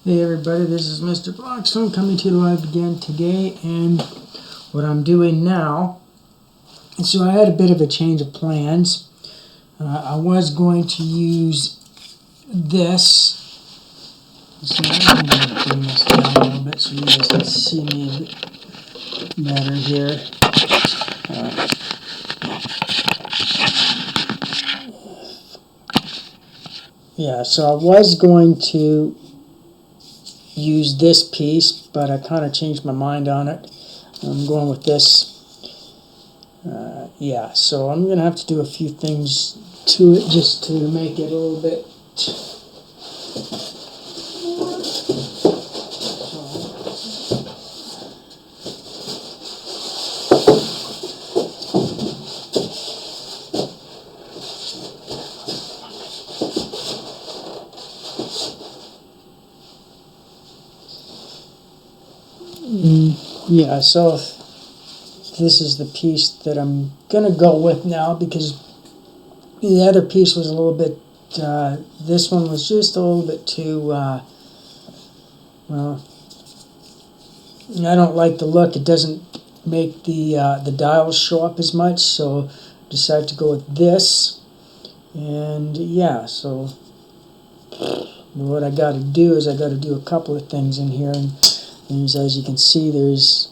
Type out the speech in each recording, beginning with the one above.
Hey everybody, this is Mr. Blackstone coming to you live again today, and what I'm doing now, so I had a bit of a change of plans. I was going to use this. So I'm going to bring this down a little bit so you guys can see me a bit better here. Yeah, so I was going to use this piece, but I kind of changed my mind on it. I'm going with this. Yeah, so I'm going to have to do a few things to it just to make it a little bit. Yeah, so this is the piece that I'm going to go with now, because the other piece was a little bit, this one was just a little bit too, well, I don't like the look. It doesn't make the dials show up as much, so I decided to go with this. And yeah, so what I got to do is I got to do a couple of things in here, and there's, as you can see, there's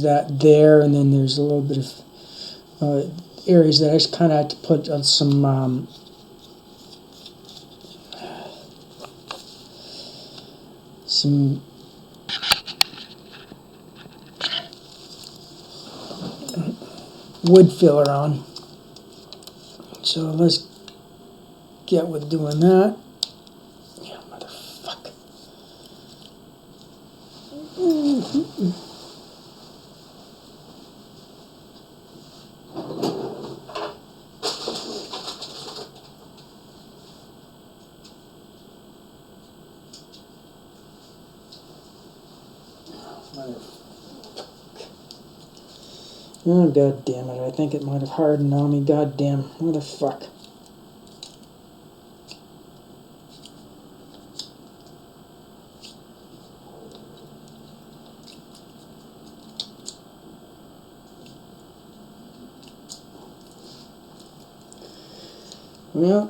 that there, and then there's a little bit of areas that I just kind of had to put on some wood filler on. So let's get with doing that. Yeah, motherfucker. Oh, god damn it. I think it might have hardened on me. God damn. Motherfuck. Well,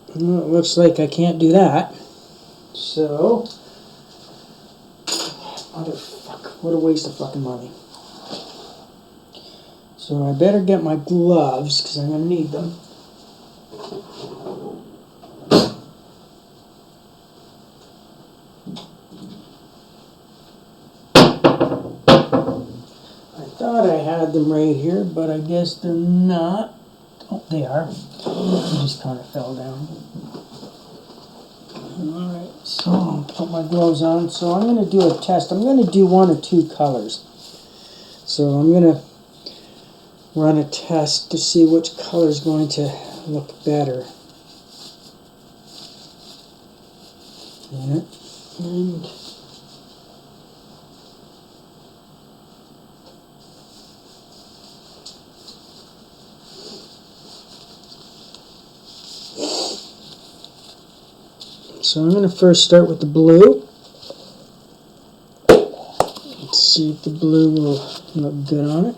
it looks like I can't do that. So, motherfuck. What a waste of fucking money. So I better get my gloves, because I'm going to need them. I thought I had them right here, but I guess they're not. Oh, they are. They just kind of fell down. Alright, so I'll put my gloves on. So I'm going to do a test. I'm going to do one or two colors. So I'm going to run a test to see which color is going to look better. Yeah. And so I'm going to first start with the blue. Let's see if the blue will look good on it.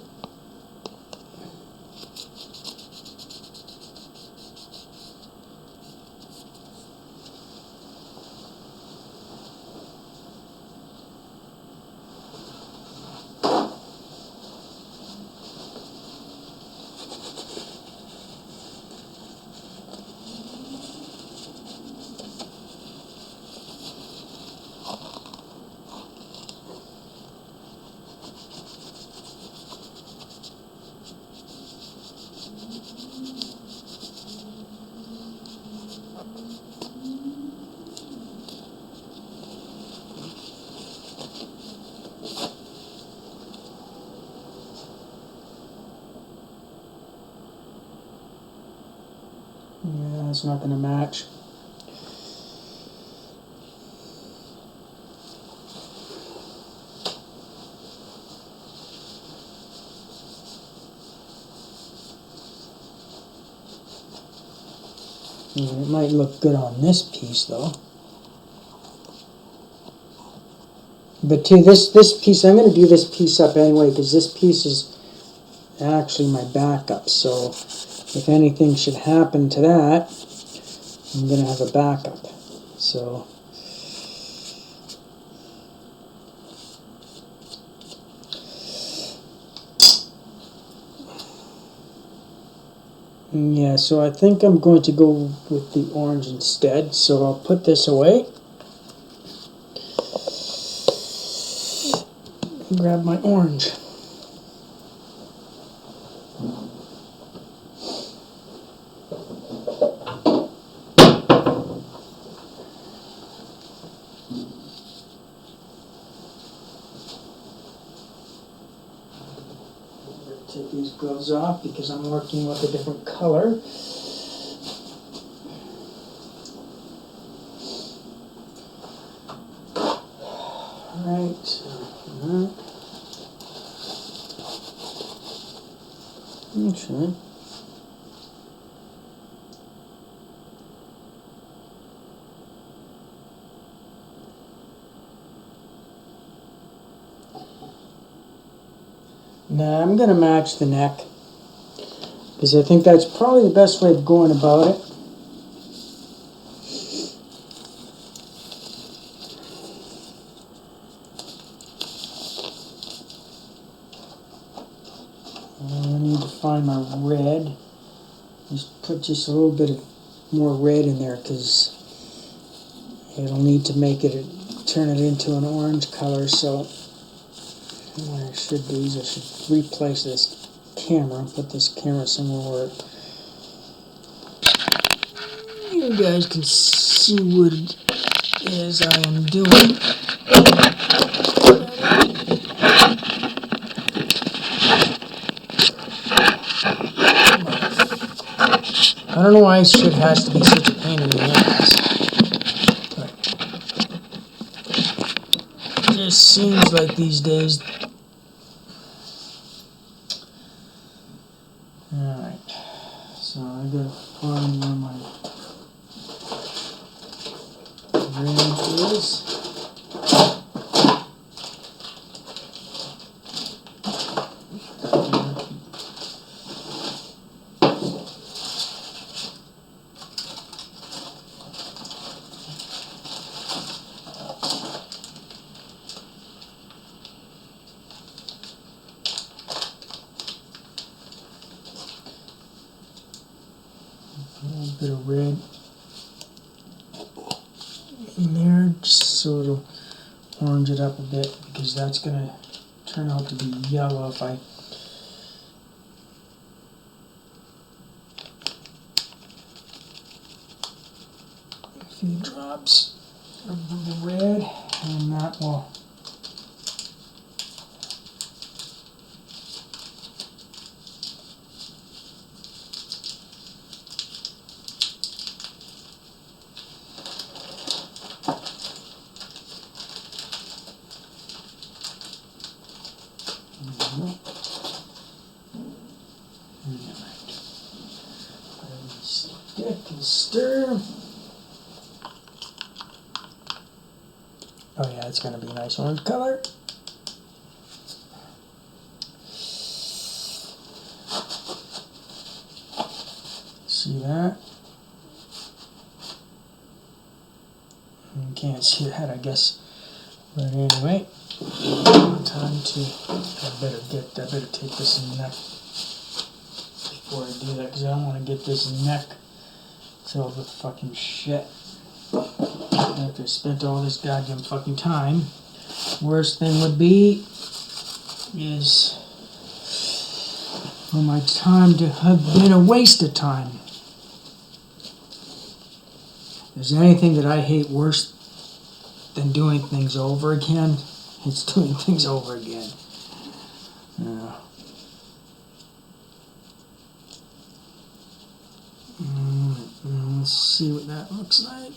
Yeah, it's not going to match. It might look good on this piece, though. But too, this piece, I'm going to do this piece up anyway because this piece is actually my backup. So if anything should happen to that, I'm going to have a backup. So yeah, so I think I'm going to go with the orange instead. So I'll put this away. Grab my orange. Take these gloves off because I'm working with a different color. Alright. Actually, nah, I'm going to match the neck because I think that's probably the best way of going about it. I need to find my red. Just put just a little bit of more red in there because it'll need to make it, turn it into an orange color. So what I should do is I should replace this camera and put this camera somewhere where you guys can see what it is I am doing. I don't know why shit has to be such a pain in the ass. But it just seems like these days. Alright, so I gotta find where my red is. A little bit of red in there just so it'll orange it up a bit because that's going to turn out to be yellow if I a few drops of the red and that will stick and stir. Oh yeah, it's going to be a nice orange color. See that? You can't see that, I guess. But anyway, time to. I better take this neck before I do that because I don't want to get this neck filled with fucking shit. After I spent all this goddamn fucking time, worst thing would be is for my time to have been a waste of time. If there's anything that I hate worse than doing things over again, it's doing things over again. Let's see what that looks like.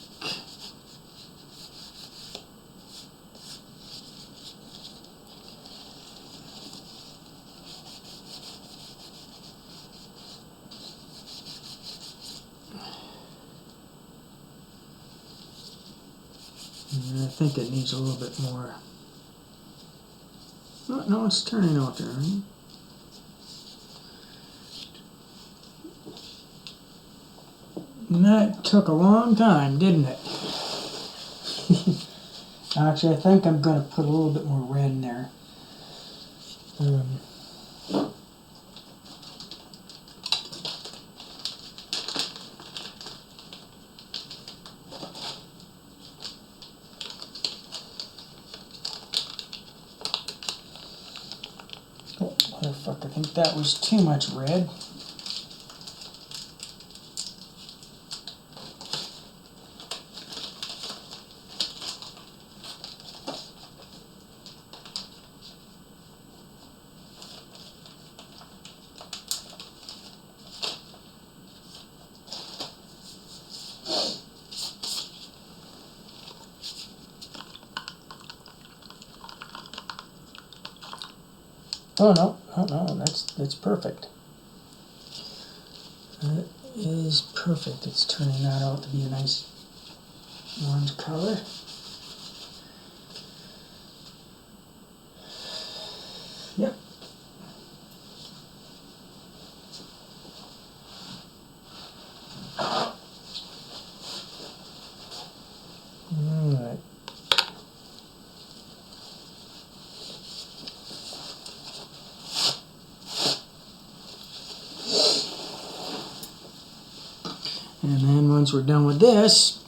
I think it needs a little bit more Oh, no, it's turning out there. And that took a long time, didn't it? Actually, I think I'm going to put a little bit more red in there. Oh, motherfucker, I think that was too much red. Oh no, that's perfect. That is perfect. It's turning that out to be a nice orange color. Yep. Alright. And then once we're done with this,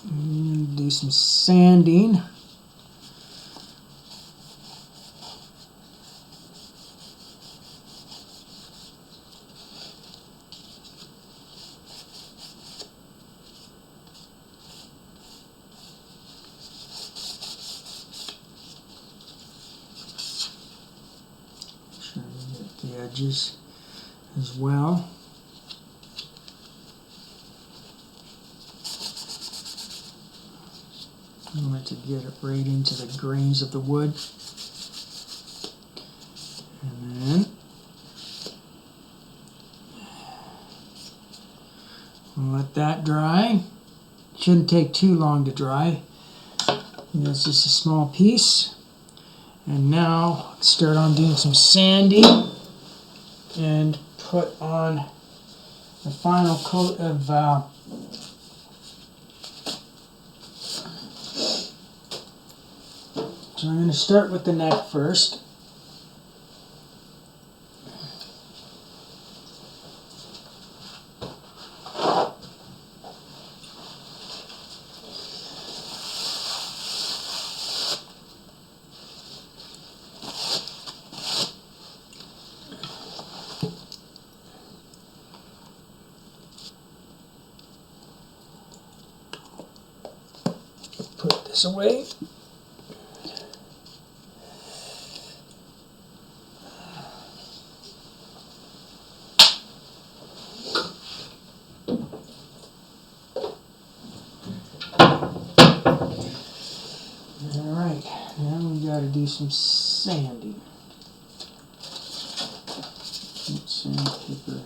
do some sanding. Try to get the edges as well. I want to get it right into the grains of the wood. And then we'll let that dry. Shouldn't take too long to dry. And that's just a small piece. And now start on doing some sanding and put on the final coat of so I'm going to start with the neck first. Put this away. Alright, now we got to do some sanding. Sandpaper.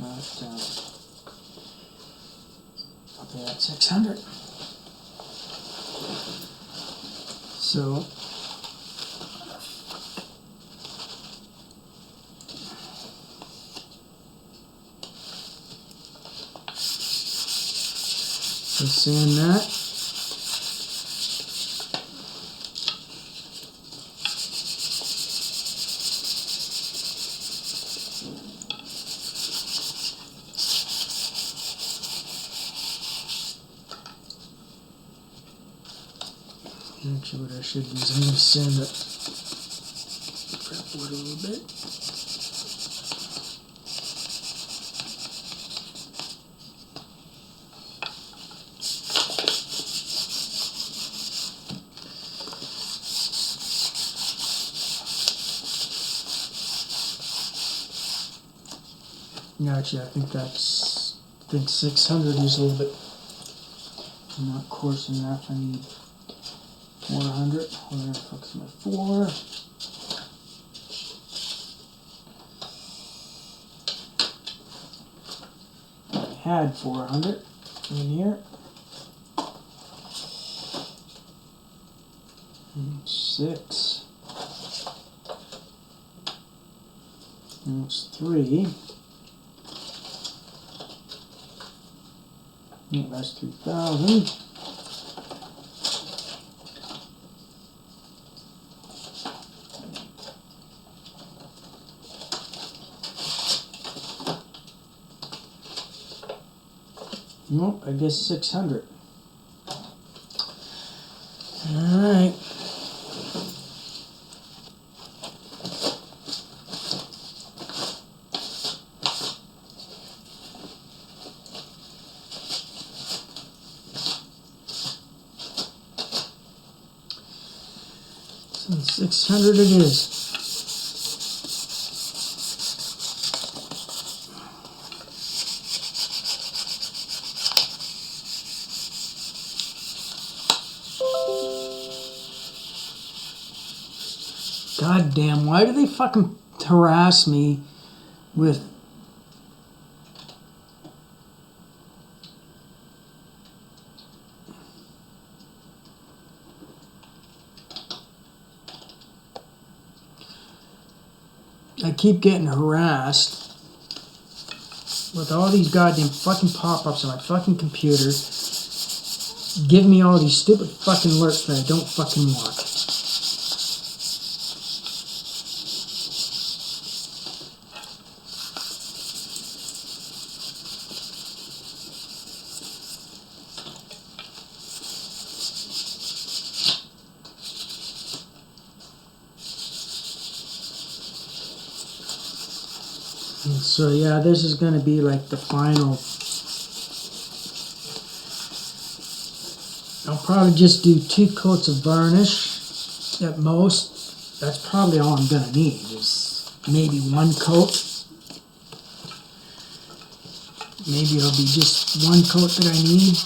That's got, okay, that's 600. So, let's sand that. Actually, what I should do is I'm going to sand the prep wood a little bit. Yeah, actually, I think 600 is a little bit not coarse enough. I need 400. Where the fuck's my 4? I had 400 in here. 6. That's 3. That's 2,000. Nope, I guess 600. All right. So 600 it is. God damn, why do they fucking harass me with... I keep getting harassed with all these goddamn fucking pop-ups on my fucking computer. Give me all these stupid fucking alerts that I don't fucking want. And so yeah, this is going to be like the final. I'll probably just do 2 coats of varnish at most. That's probably all I'm going to need, is maybe 1 coat. Maybe it'll be just 1 coat that I need.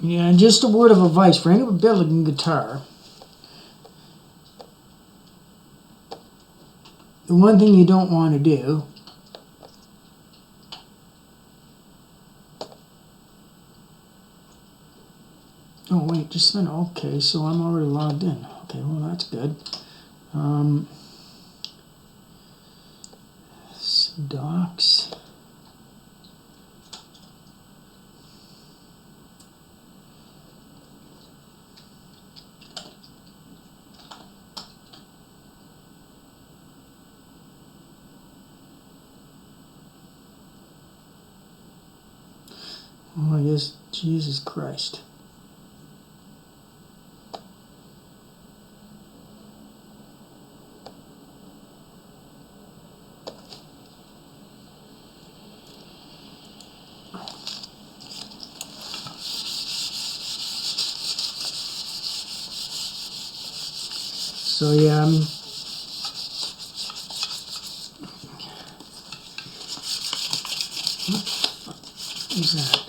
Yeah, and just a word of advice for anyone building a guitar. The one thing you don't want to do oh wait, just then, okay, so I'm already logged in. Okay, well that's good. Docs. Oh, yes, Jesus Christ. So yeah, what is that?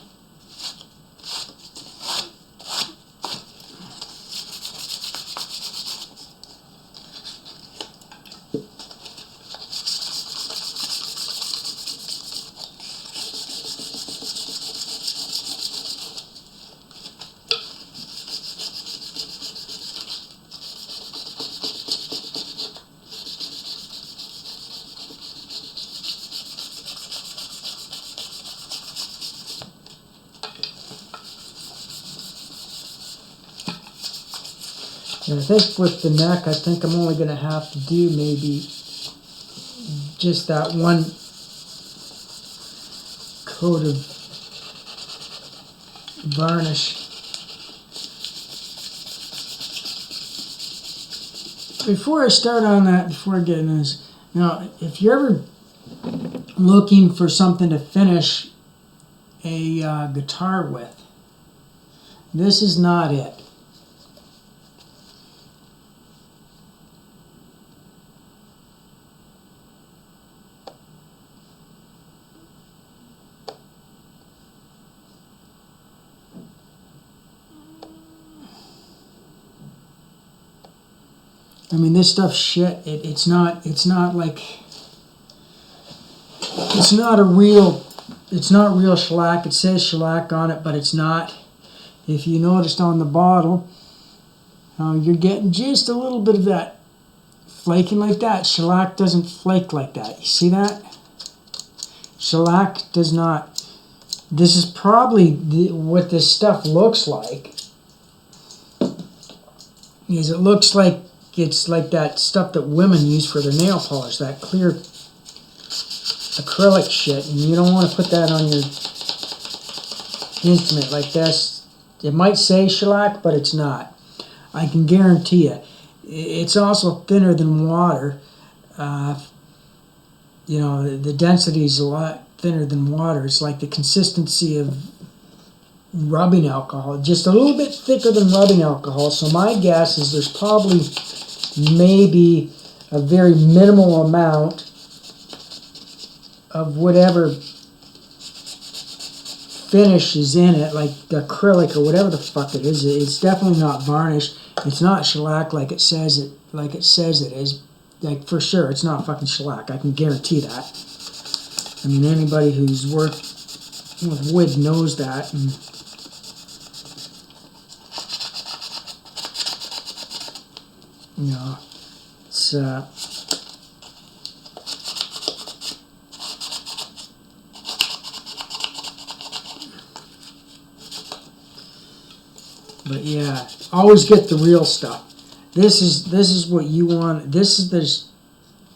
And I think with the neck, I think I'm only going to have to do maybe just that 1 coat of varnish. Before I start on that, before I get into this, now if you're ever looking for something to finish a guitar with, this is not it. I mean, this stuff's shit. It's not like, it's not real shellac. It says shellac on it, but it's not. If you noticed on the bottle, you're getting just a little bit of that flaking like that. Shellac doesn't flake like that. You see that? Shellac does not. This is probably what this stuff looks like. Is it looks like it's like that stuff that women use for their nail polish, that clear acrylic shit, and you don't want to put that on your instrument like this. It might say shellac, but it's not. I can guarantee you. It's also thinner than water. You know, the density is a lot thinner than water. It's like the consistency of rubbing alcohol, just a little bit thicker than rubbing alcohol. So my guess is there's probably maybe a very minimal amount of whatever finish is in it, like acrylic or whatever the fuck it is. It's definitely not varnish. It's not shellac like it says it is. Like, for sure, it's not fucking shellac. I can guarantee that. I mean, anybody who's worked with wood knows that. And you know, it's but yeah, always get the real stuff. This is what you want. This is the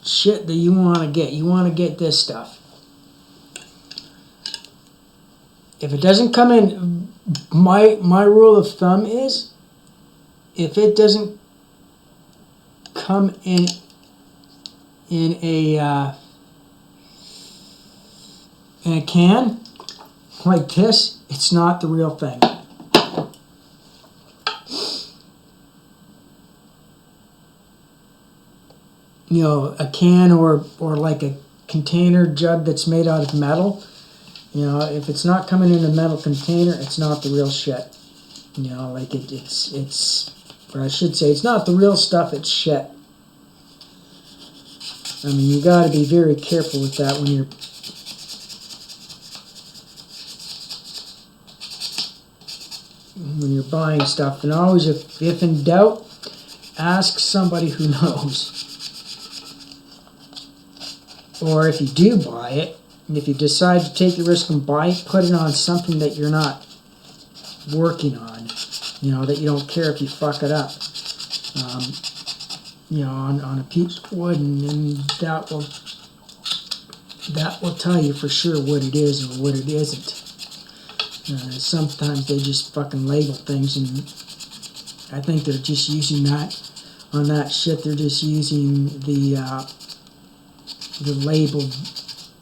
shit that you want to get. You want to get this stuff. If it doesn't come in, my rule of thumb is, if it doesn't come in a can like this, it's not the real thing. You know, a can or like a container jug that's made out of metal. You know, if it's not coming in a metal container, it's not the real shit. You know, like it's, or I should say, it's not the real stuff, it's shit. I mean, you got to be very careful with that when you're buying stuff. And always, if in doubt, ask somebody who knows. Or if you do buy it, and if you decide to take the risk and buy it, put it on something that you're not working on. You know, that you don't care if you fuck it up. You know, on a piece of wood, and that will tell you for sure what it is or what it isn't. Sometimes they just fucking label things, and I think they're just using that on that shit. They're just using the label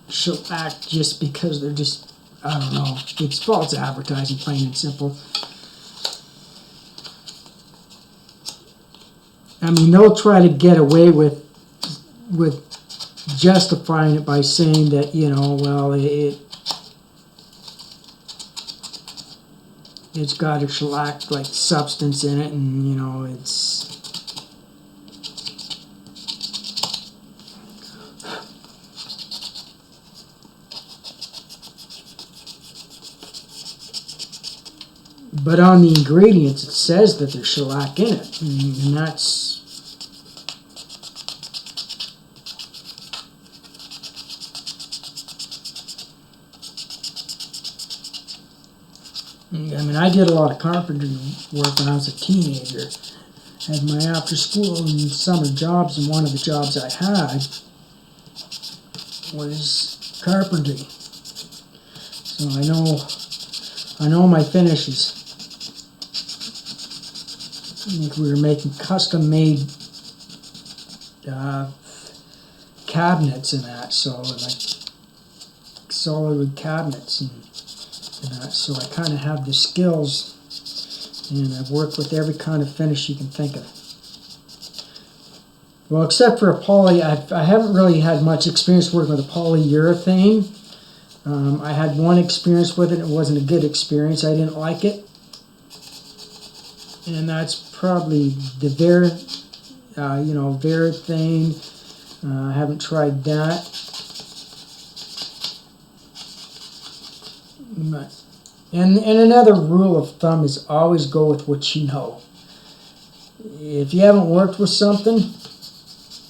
shellac just because they're just, I don't know, it's false advertising, plain and simple. I mean, they'll try to get away with justifying it by saying that, you know, well, it's got a shellac like substance in it, and you know, it's but on the ingredients it says that there's shellac in it, and that's, I mean, I did a lot of carpentry work when I was a teenager. I had my after school and summer jobs, and one of the jobs I had was carpentry. So I know my finishes. Like, we were making custom made cabinets and that, so like solid wood cabinets and that, so I kind of have the skills, and I've worked with every kind of finish you can think of. Well, except for a poly, I haven't really had much experience working with a polyurethane. I had one experience with it. It wasn't a good experience. I didn't like it. And that's probably the you know, Varathane. I haven't tried that. And another rule of thumb is always go with what you know. If you haven't worked with something,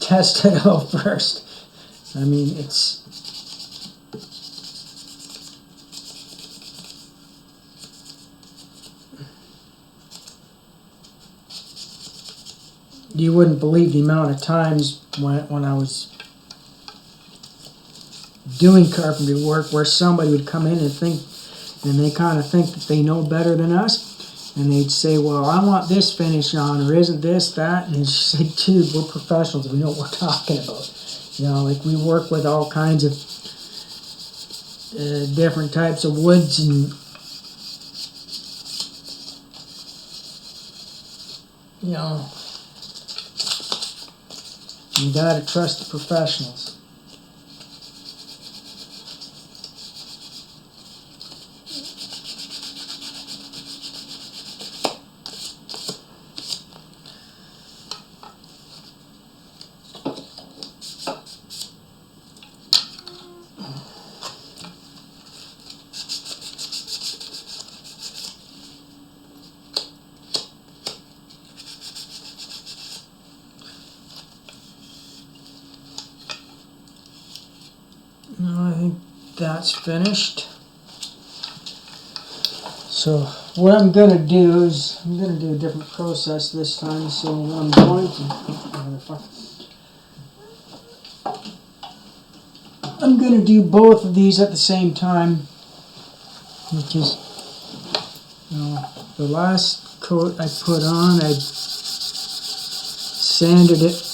test it out first. I mean, you wouldn't believe the amount of times when I was doing carpentry work where somebody would come in and they kind of think that they know better than us, and they'd say, well, I want this finish on, or isn't this that? And it's just like, dude, we're professionals, we know what we're talking about. You know, like, we work with all kinds of different types of woods, and you know, you gotta trust the professionals. I think that's finished. So what I'm going to do is I'm going to do a different process this time. So I'm going to do both of these at the same time, because the last coat I put on, I sanded it.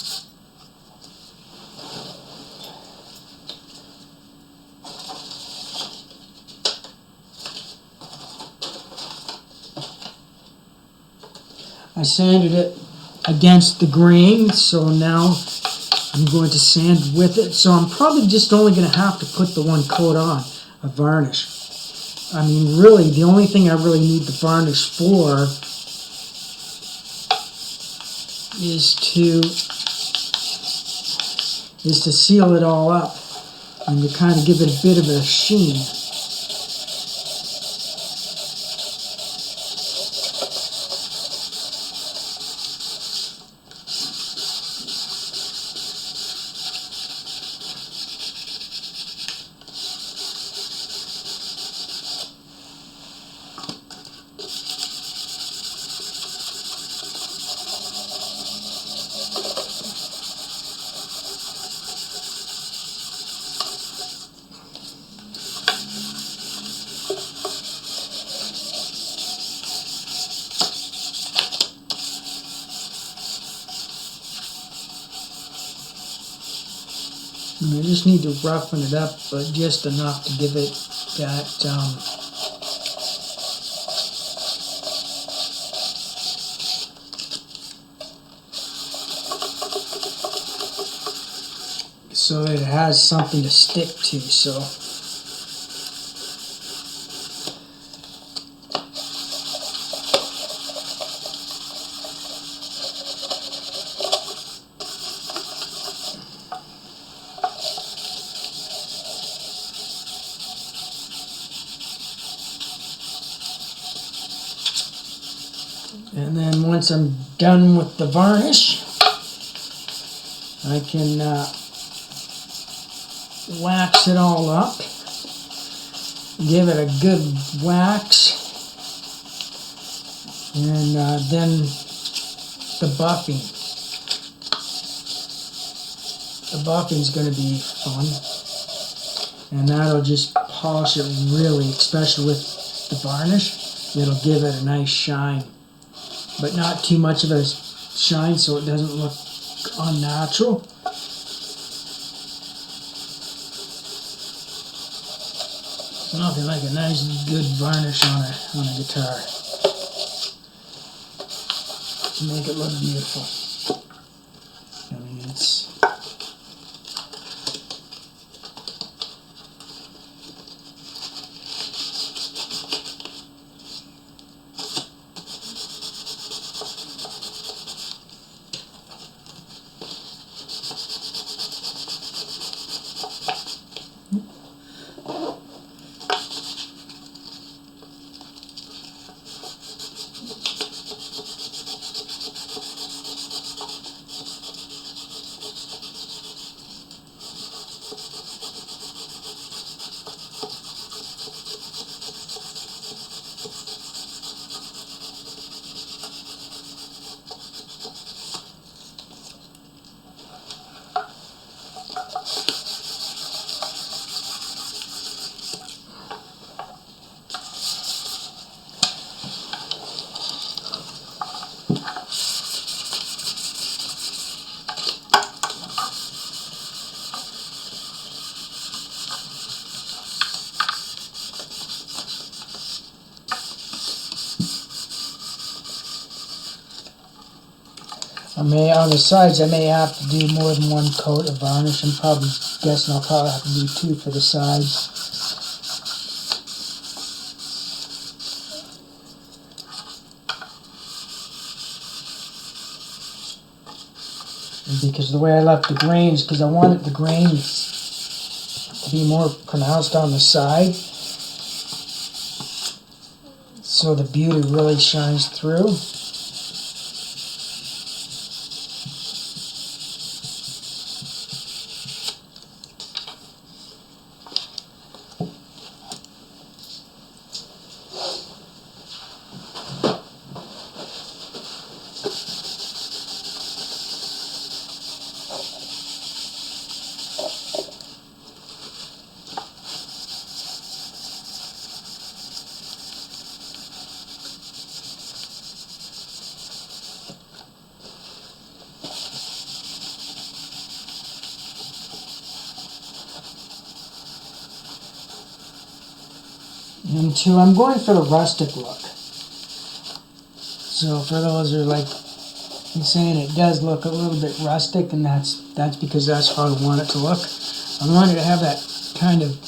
I sanded it against the grain, so now I'm going to sand with it. So I'm probably just only going to have to put the one coat on of varnish. I mean, really, the only thing I really need the varnish for is to seal it all up and to kind of give it a bit of a sheen. I just need to roughen it up, but just enough to give it that so that it has something to stick to. So and then once I'm done with the varnish, I can wax it all up, give it a good wax, and then the buffing. The buffing's going to be fun, and that'll just polish it really, especially with the varnish. It'll give it a nice shine, but not too much of a shine so it doesn't look unnatural. Nothing like a nice, good varnish on a guitar to make it look beautiful. I mean, it's On the sides, I may have to do more than one coat of varnish. I'm probably guessing I'll probably have to do 2 for the sides. And because the way I left the grains, because I wanted the grains to be more pronounced on the side, so the beauty really shines through. And 2, I'm going for the rustic look. So for those who are like saying it does look a little bit rustic, and that's because that's how I want it to look. I want it to have that kind of,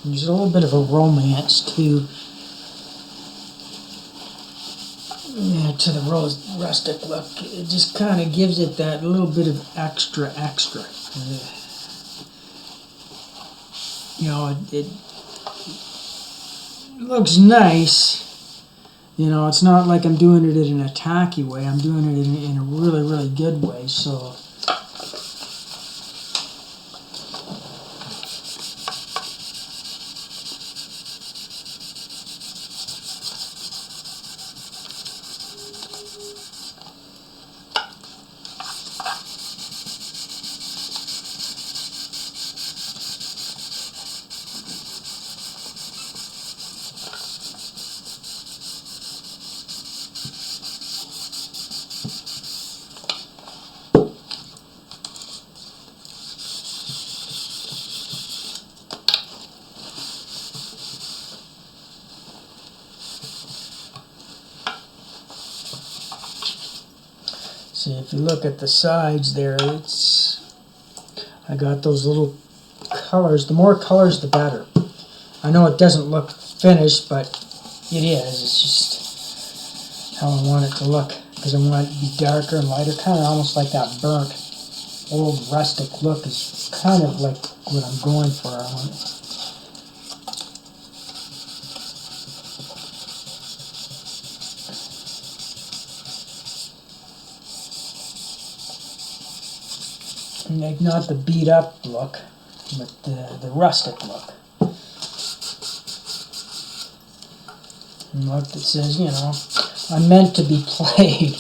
there's a little bit of a romance to the rustic look. It just kind of gives it that little bit of extra. It looks nice. It's not like I'm doing it in an attacky way. I'm doing it in a really, really good way. So, see, if you look at the sides there, I got those little colors. The more colors, the better. I know it doesn't look finished, but it is. It's just how I want it to look, because I want it to be darker and lighter, kind of almost like that burnt old rustic look is kind of like what I'm going for. I want it. Like not the beat up look, but the rustic look. And look that says, I'm meant to be played.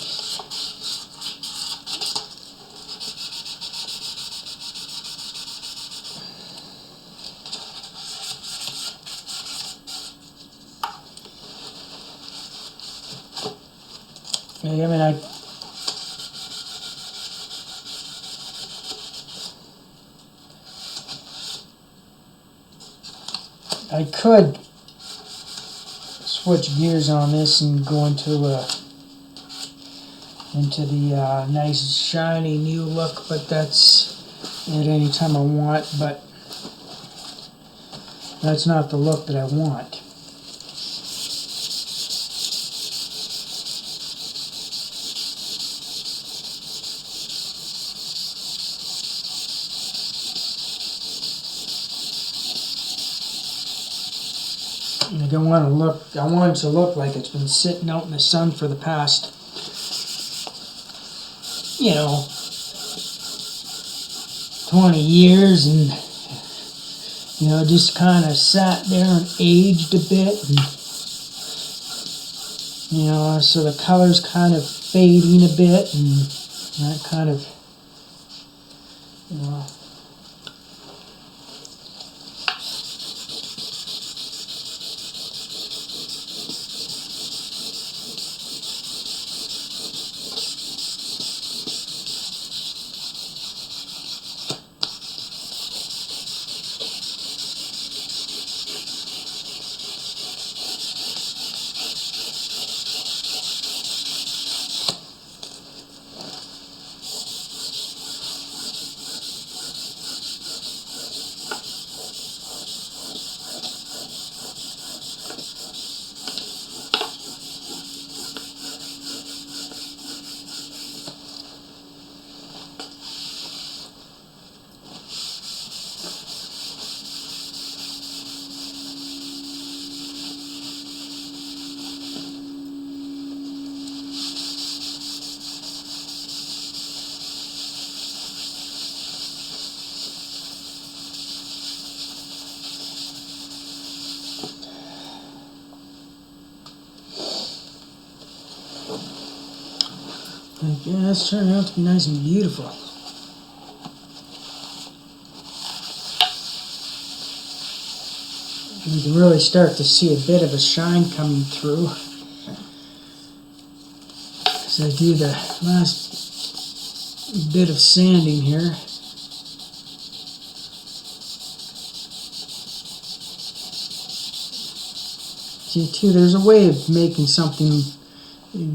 I could switch gears on this and go into the nice shiny new look, but that's at any time I want. But that's not the look that I want. Like I want it to look like it's been sitting out in the sun for the past, 20 years, and just kind of sat there and aged a bit, and so the color's kind of fading a bit, and that kind of, Like, yeah, it's turning out to be nice and beautiful. You can really start to see a bit of a shine coming through as I do the last bit of sanding here. See, too, there's a way of making something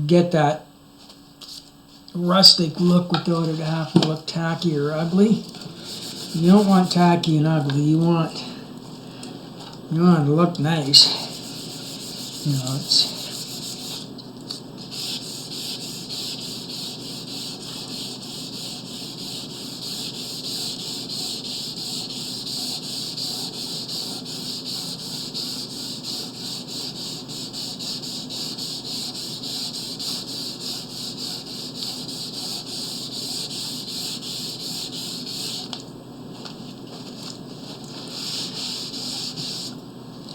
get that rustic look without it having to look tacky or ugly. You don't want tacky and ugly. You want it to look nice. You know, it's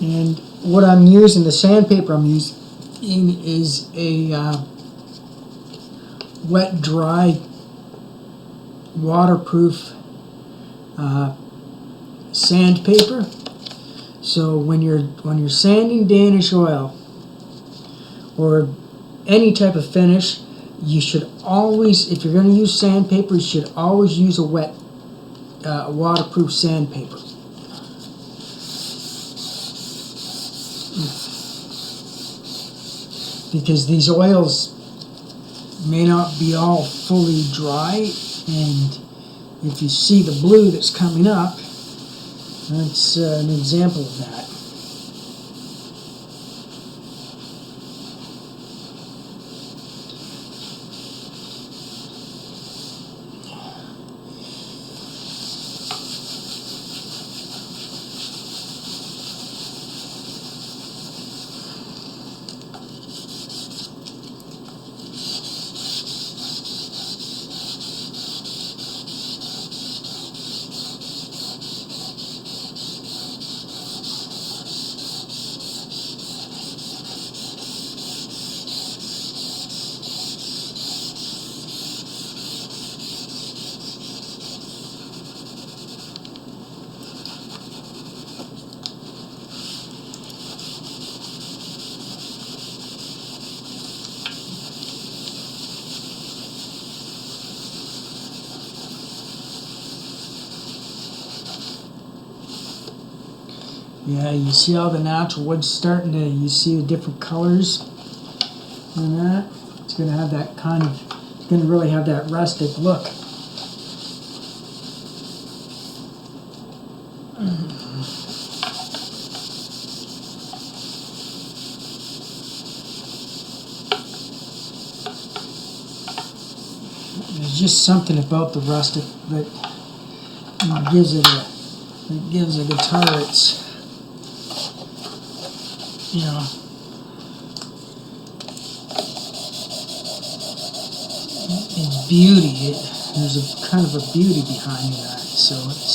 and what I'm using, the sandpaper I'm using is a wet, dry, waterproof sandpaper. So when you're sanding Danish oil or any type of finish, you should always, if you're going to use sandpaper, you should always use a wet, waterproof sandpaper. Because these oils may not be all fully dry, and if you see the blue that's coming up, that's an example of that. Yeah, you see how the natural wood's starting to, you see the different colors in that? It's going to have that kind of, it's going to really have that rustic look. There's just something about the rustic that gives a guitar its, you know, its beauty. There's a kind of a beauty behind that, so it's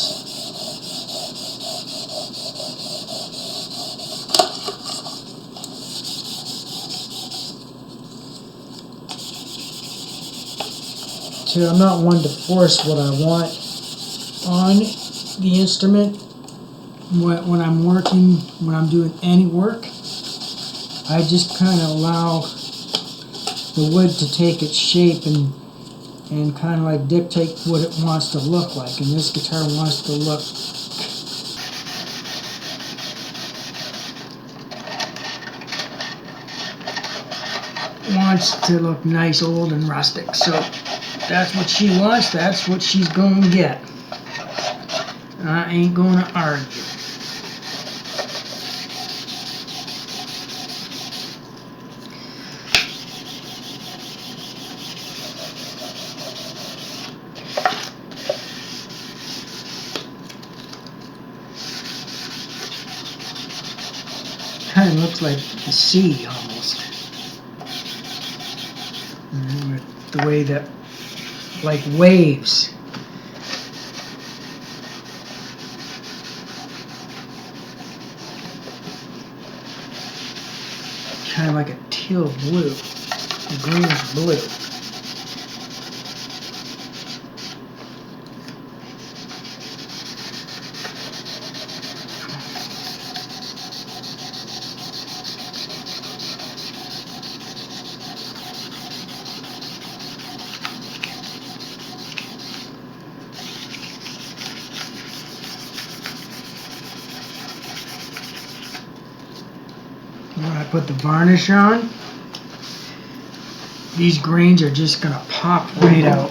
so I'm not one to force what I want on the instrument when I'm working, when I'm doing any work. I just kind of allow the wood to take its shape and kind of like dictate what it wants to look like. And this guitar wants to look nice, old, and rustic. So that's what she wants. That's what she's going to get. I ain't going to argue. Kind of looks like the sea almost. With the way that, like waves. Kind of like a teal blue, a greenish blue. put the varnish on, these grains are just going to pop right out.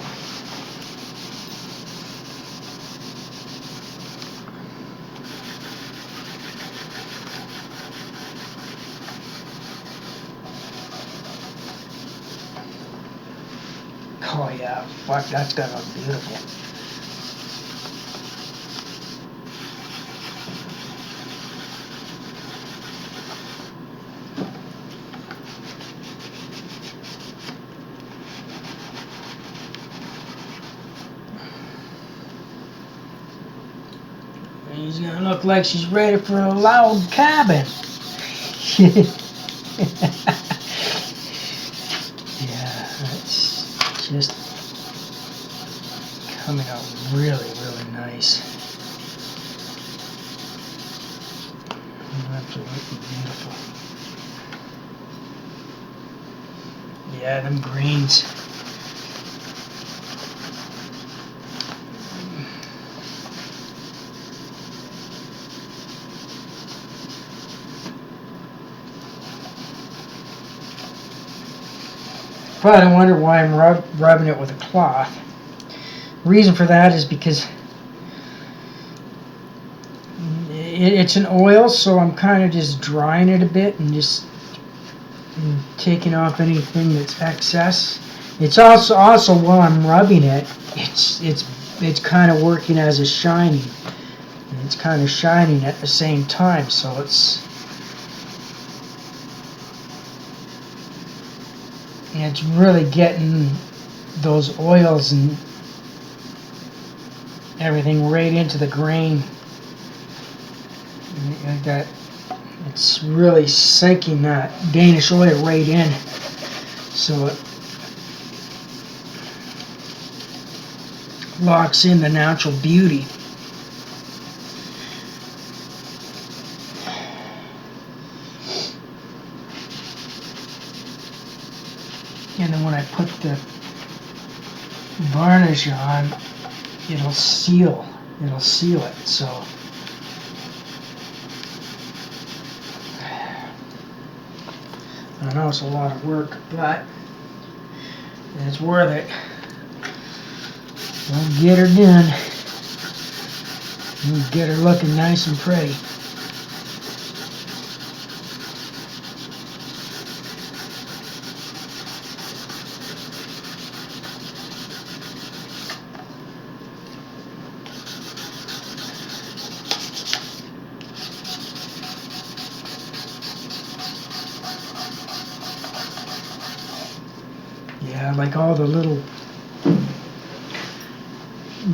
Oh yeah, fuck, that's gonna look beautiful. She's gonna look like she's ready for a log cabin. Yeah, that's just coming out really, really nice. Absolutely beautiful. Yeah, them greens. Probably wonder why I'm rubbing it with a cloth. The reason for that is because it's an oil, so I'm kind of just drying it a bit and just taking off anything that's excess. It's also while I'm rubbing it, it's kind of working as a shining. And it's kind of shining at the same time, so it's really getting those oils and everything right into the grain. Like that, it's really sinking that Danish oil right in, so it locks in the natural beauty. And then when I put the varnish on, it'll seal it. So I know it's a lot of work, but it's worth it. We'll get her done. We'll get her looking nice and pretty. Yeah, like all the little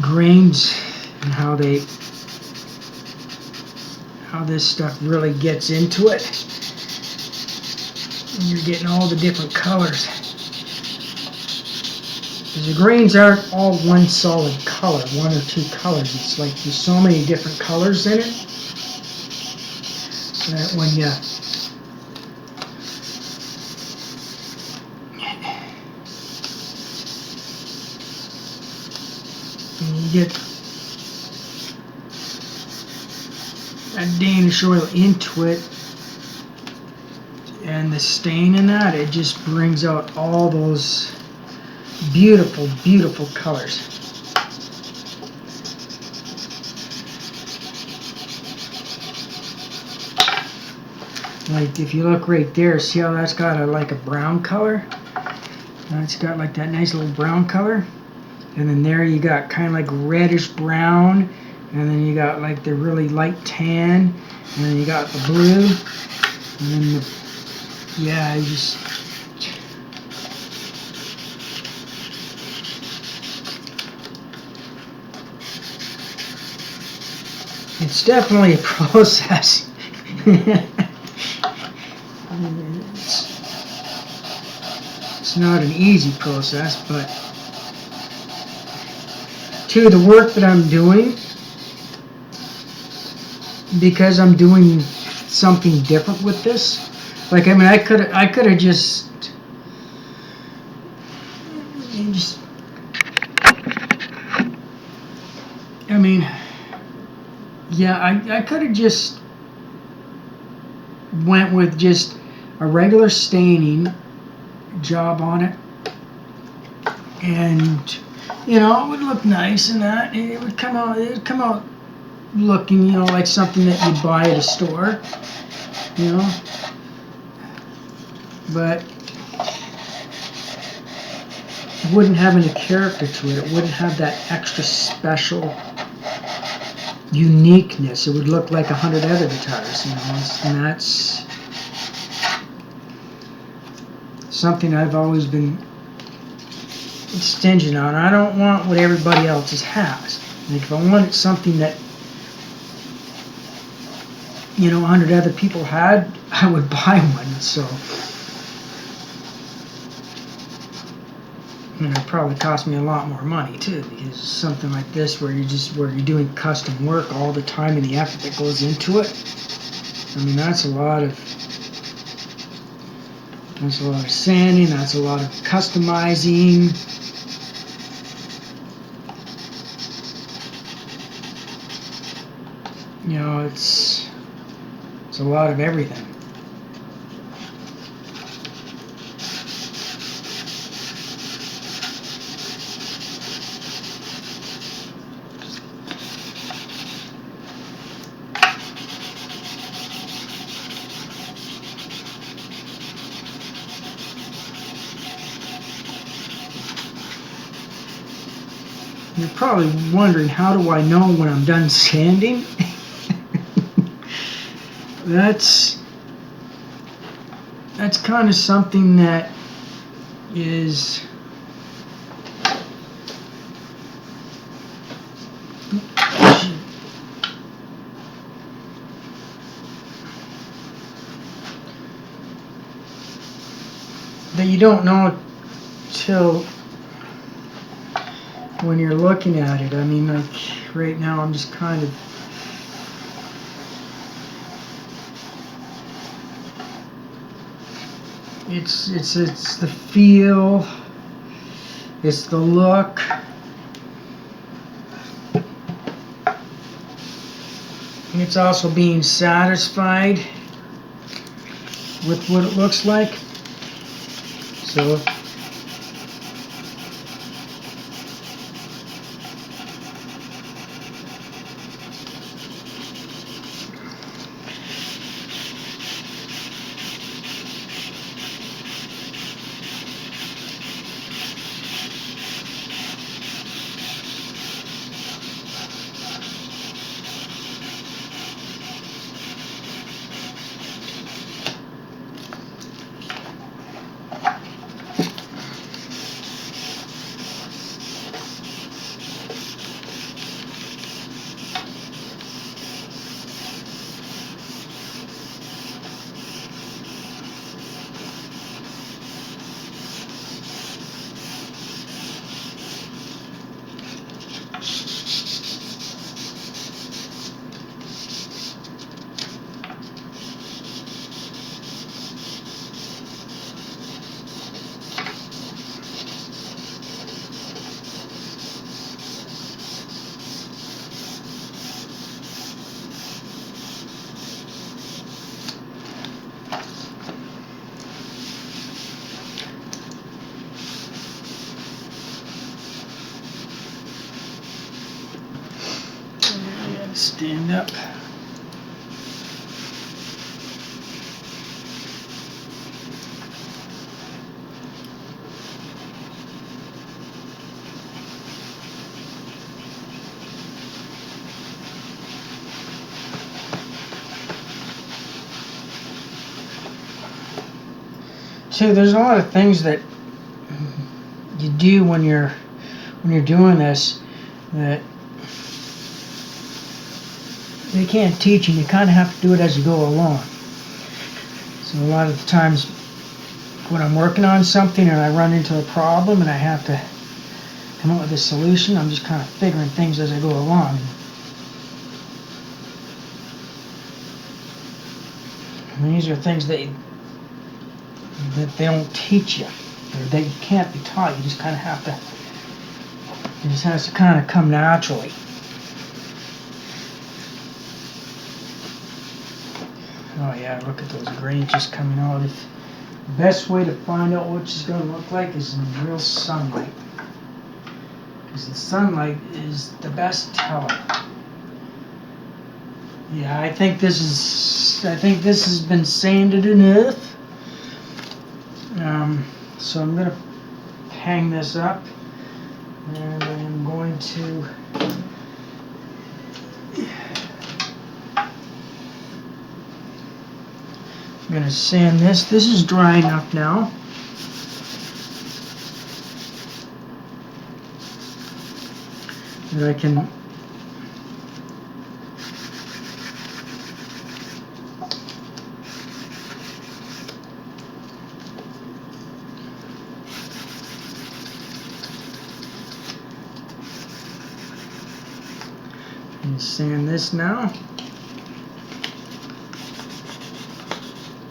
grains and how this stuff really gets into it. And you're getting all the different colors. Because the grains aren't all one solid color, one or two colors. It's like there's so many different colors in it that when you get that Danish oil into it and the stain in that, it just brings out all those beautiful, beautiful colors. Like if you look right there, see how that's got like a brown color? It's got like that nice little brown color. And then there you got kind of like reddish brown, and then you got like the really light tan, and then you got the blue, and then I just it's definitely a process. It's not an easy process, but to the work that I'm doing, because I'm doing something different with this. Like, I mean, I could have just I mean, yeah, I could have just went with just a regular staining job on it, and you know, it would look nice and that. It would come out looking, you know, like something that you'd buy at a store, you know. But it wouldn't have any character to it. It wouldn't have that extra special uniqueness. It would look like 100 other guitars, you know, and that's something I've always been stinging on. I don't want what everybody else's has. Like, if I wanted something that, you know, 100 other people had, I would buy one. So, and it probably cost me a lot more money too, because something like this, where you're doing custom work, all the time and the effort that goes into it, I mean, that's a lot of sanding, that's a lot of customizing. You know, it's a lot of everything. You're probably wondering, how do I know when I'm done sanding? That's kind of something that is that you don't know till when you're looking at it. I mean, like right now, I'm just kind of it's the feel, it's the look, and it's also being satisfied with what it looks like. So stand up. So there's a lot of things that you do when you're doing this that they can't teach, and you kind of have to do it as you go along. So a lot of the times when I'm working on something and I run into a problem and I have to come up with a solution, I'm just kind of figuring things as I go along. And these are things that they don't teach you, or that you can't be taught. You just kind of have to, it just has to kind of come naturally. Oh yeah, look at those grains just coming out. The best way to find out what she's going to look like is in real sunlight. Because the sunlight is the best teller. Yeah, I think this has been sanded enough. So I'm going to hang this up, and I'm going to sand this. This is dry enough now. That I can sand this now.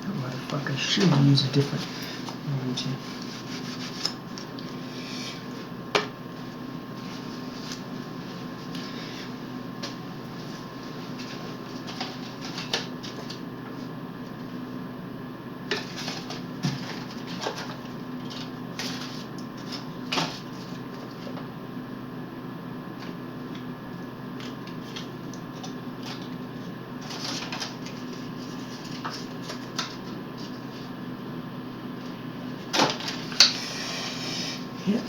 Motherfucker, should use a different one too. Yep.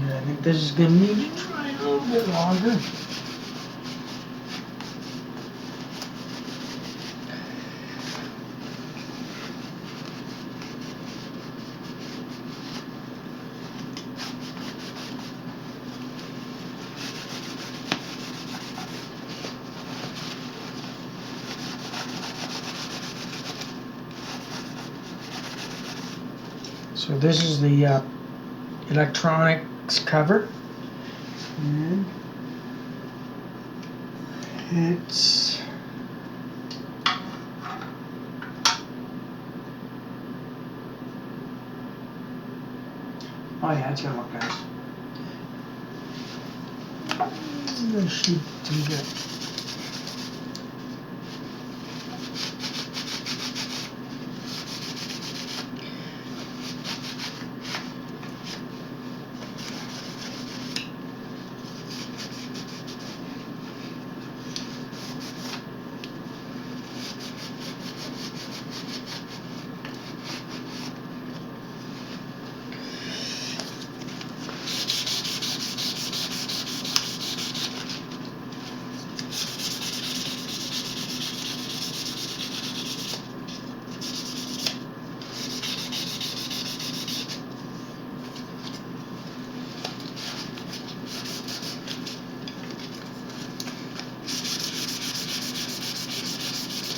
I think this is going to need to dry a little bit longer. So this is the electronics cover, and it's oh yeah, it's gonna look nice. That should do good.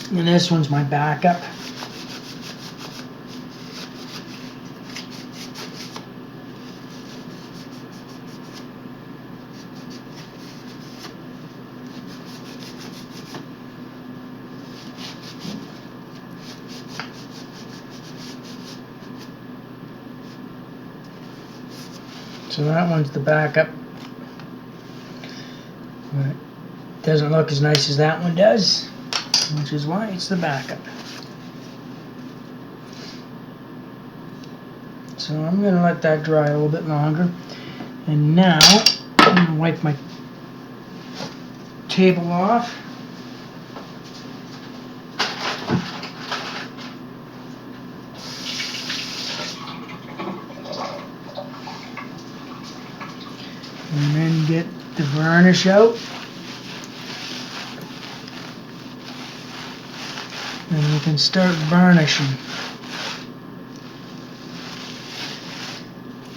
And this one's my backup. So that one's the backup. But it doesn't look as nice as that one does, which is why it's the backup. So I'm going to let that dry a little bit longer. And now I'm going to wipe my table off. And then get the varnish out. And you can start varnishing.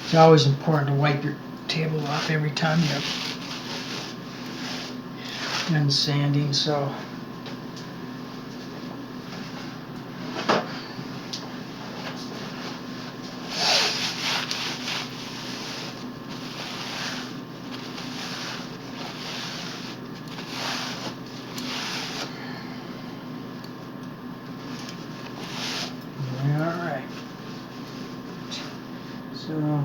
It's always important to wipe your table off every time you're done sanding, so alright. So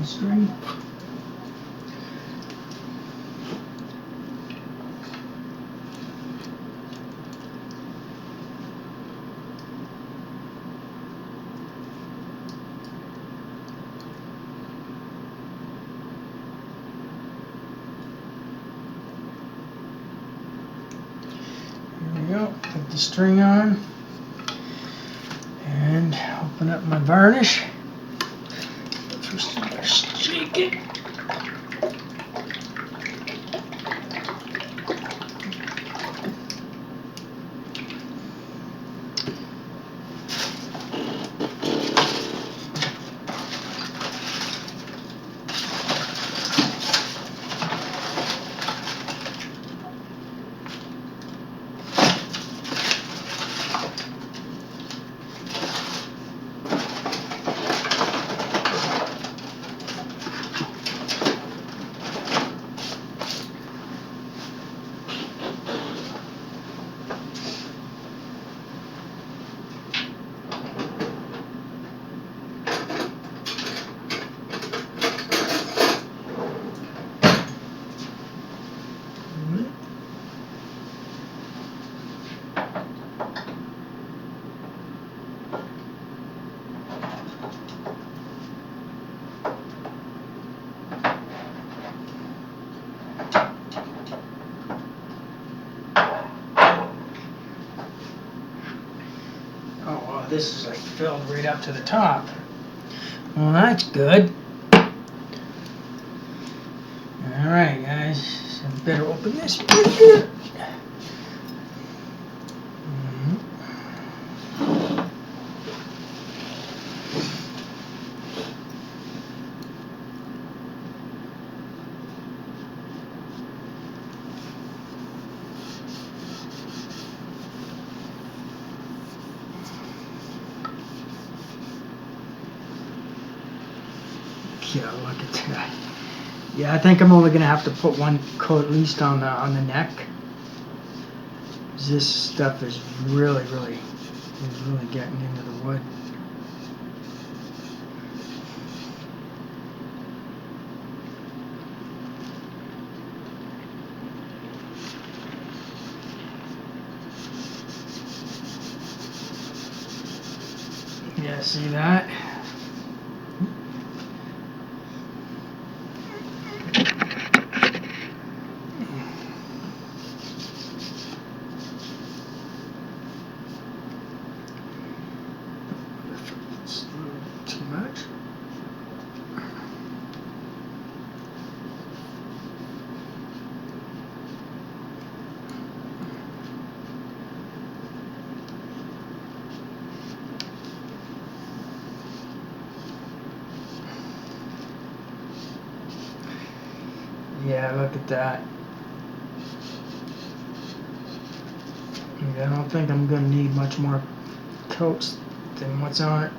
string. There we go. Put the string on and open up my varnish. First, I'm going to shake it. Oh, wow, this is like filled right up to the top. Well, that's good. Alright, guys, so I better open this right here. Yeah, look at that. Yeah, I think I'm only gonna have to put one coat at least on the neck. This stuff is really getting into the wood. Yeah, Yeah, see that? It's a little too much. Yeah, look at that. I don't think I'm going to need much more coats than what's on it,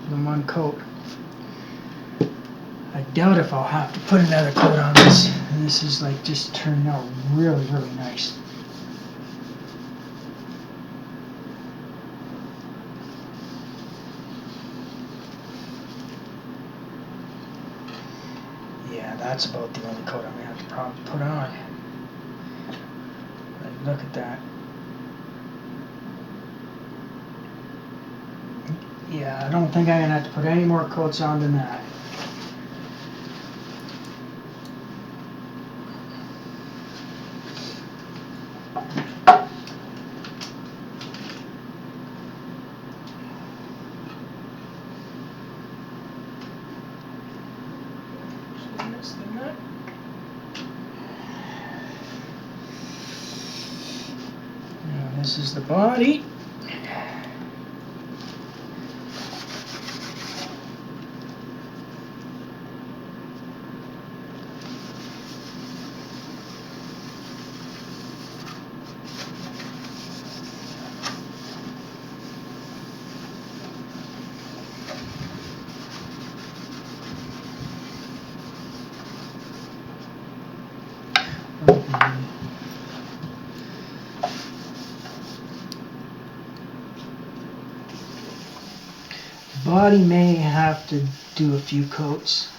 than one coat. I doubt if I'll have to put another coat on this. This is like just turning out really, really nice. Yeah, that's about the only coat I'm going to have to probably put on. Like, look at that. Yeah, I don't think I'm going to have to put any more coats on than that. Now this is the body. Body may have to do a few coats.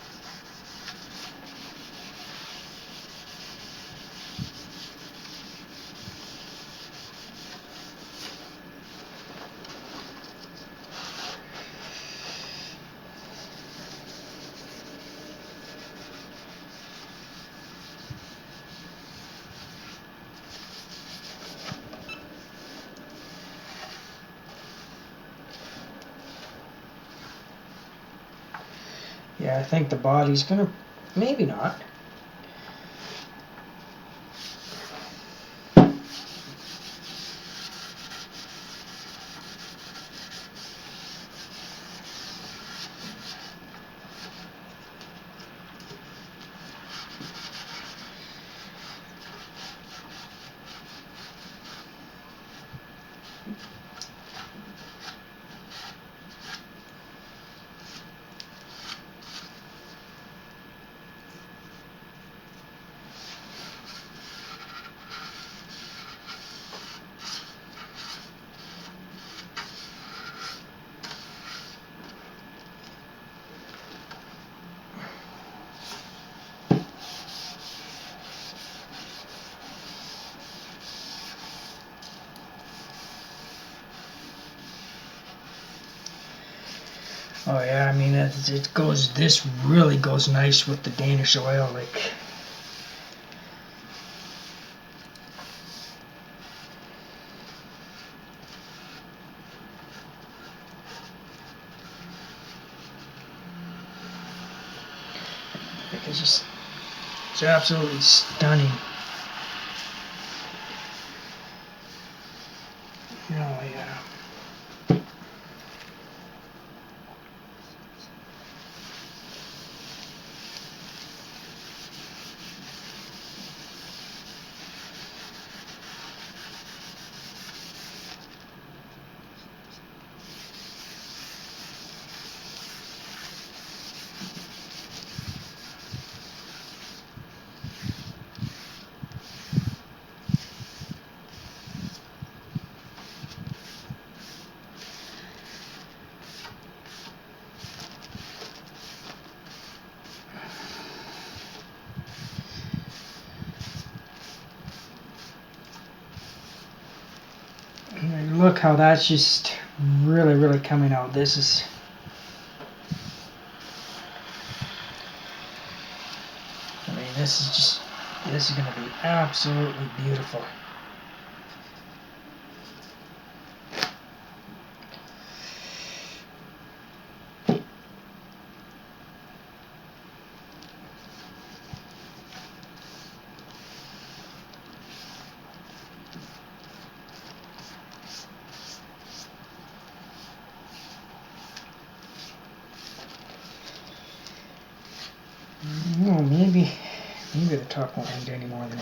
Yeah, I think the body's gonna, maybe not. Oh yeah, I mean it goes. This really goes nice with the Danish oil. Like, it's absolutely stunning. Oh yeah. Look how that's just really, really coming out. This is this is going to be absolutely beautiful. No, maybe the top won't need any more than.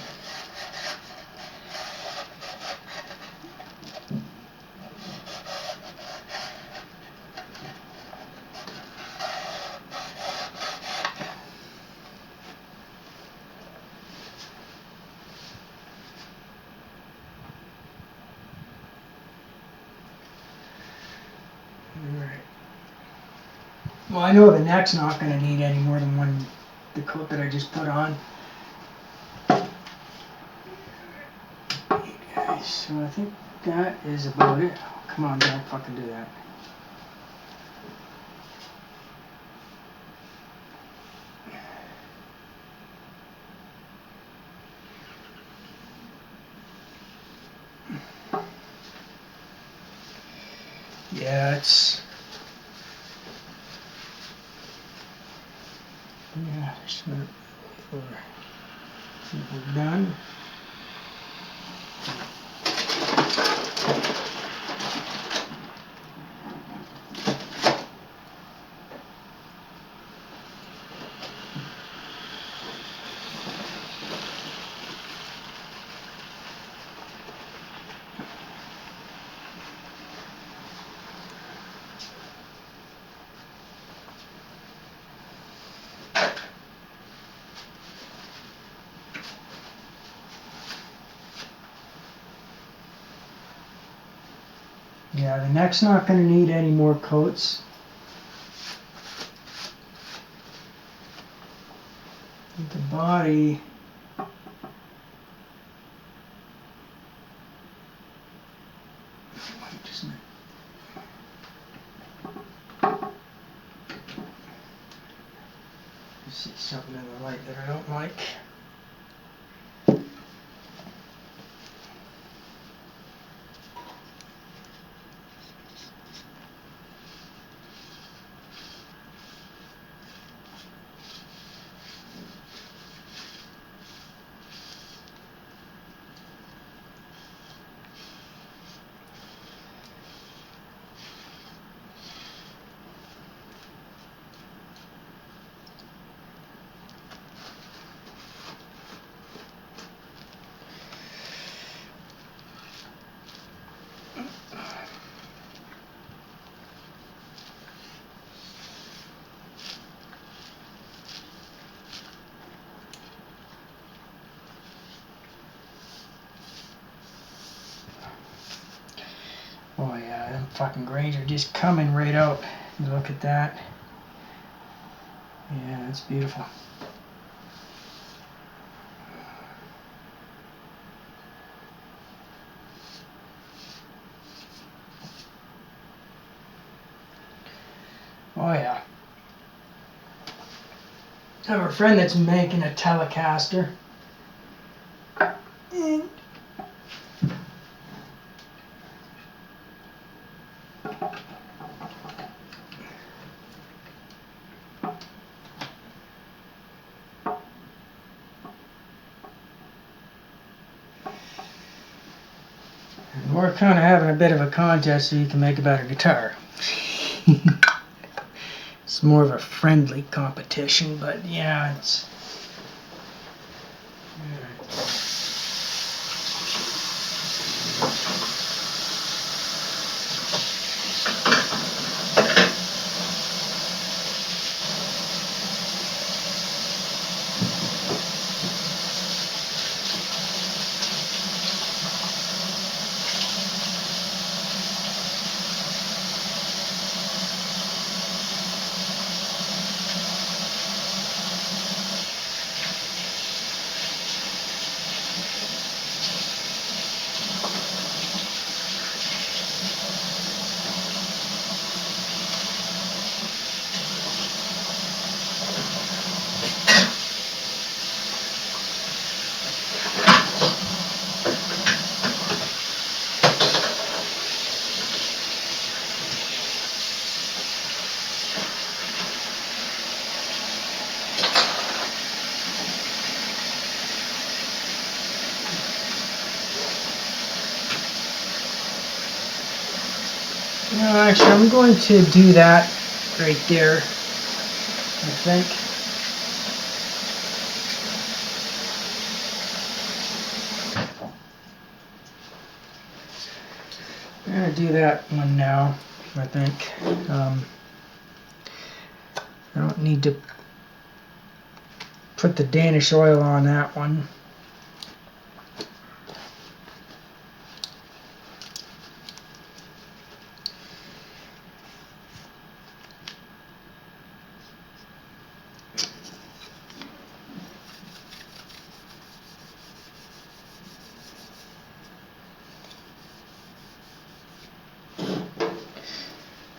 Alright. Well, I know the neck's not going to need any more than the coat that I just put on. Okay, so I think that is about it. Come on, don't fucking do that. Yeah, just a minute before we're done. Yeah, the neck's not going to need any more coats. The body, just a minute. I see something in the light that I don't like. Oh yeah, them fucking grains are just coming right out. Look at that. Yeah, it's beautiful. Oh yeah. I have a friend that's making a SpellCaster. And we're kind of having a bit of a contest so you can make a better guitar. It's more of a friendly competition, but yeah, it's... Actually, I'm going to do that right there, I think. I'm going to do that one now, I think. I don't need to put the Danish oil on that one.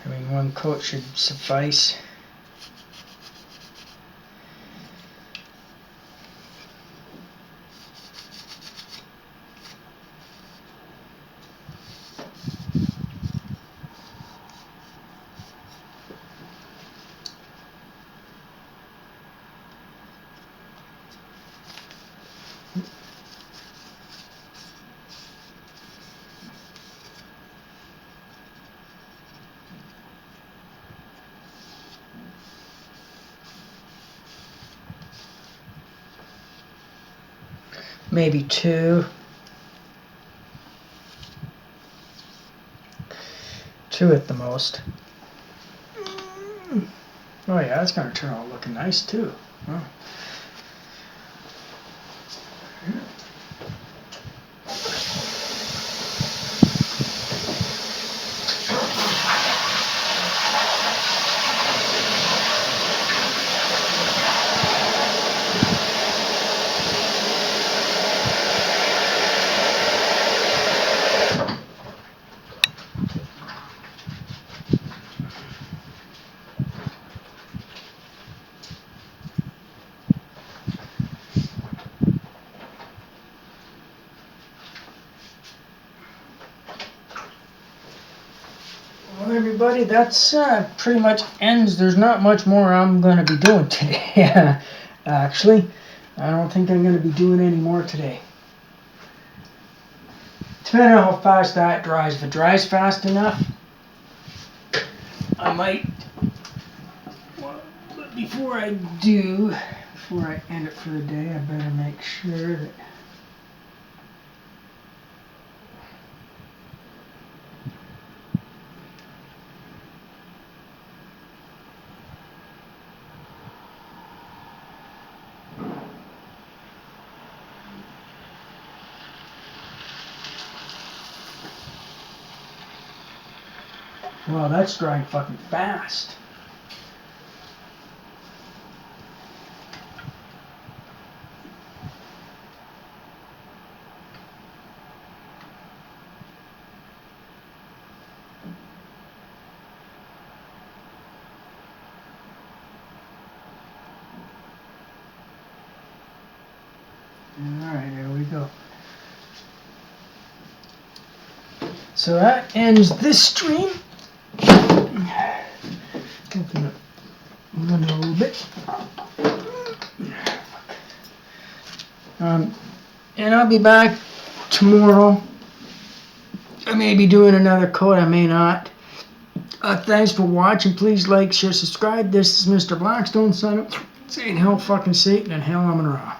I mean, one coat should suffice. Maybe 2. 2 at the most. Oh yeah, that's going to turn out looking nice too. Wow. Well, everybody, that's pretty much ends. There's not much more I'm going to be doing today. Actually, I don't think I'm going to be doing any more today. Depending on how fast that dries. If it dries fast enough, I might. Well, but before I end it for the day, I better make sure that. Well, that's drying fucking fast. Alright, there we go. So that ends this stream. Open it a little bit. And I'll be back tomorrow. I may be doing another coat, I may not. Thanks for watching. Please like, share, subscribe. This is Mr. Blackstone, son of saying hell fucking Satan and hell I'm an raw.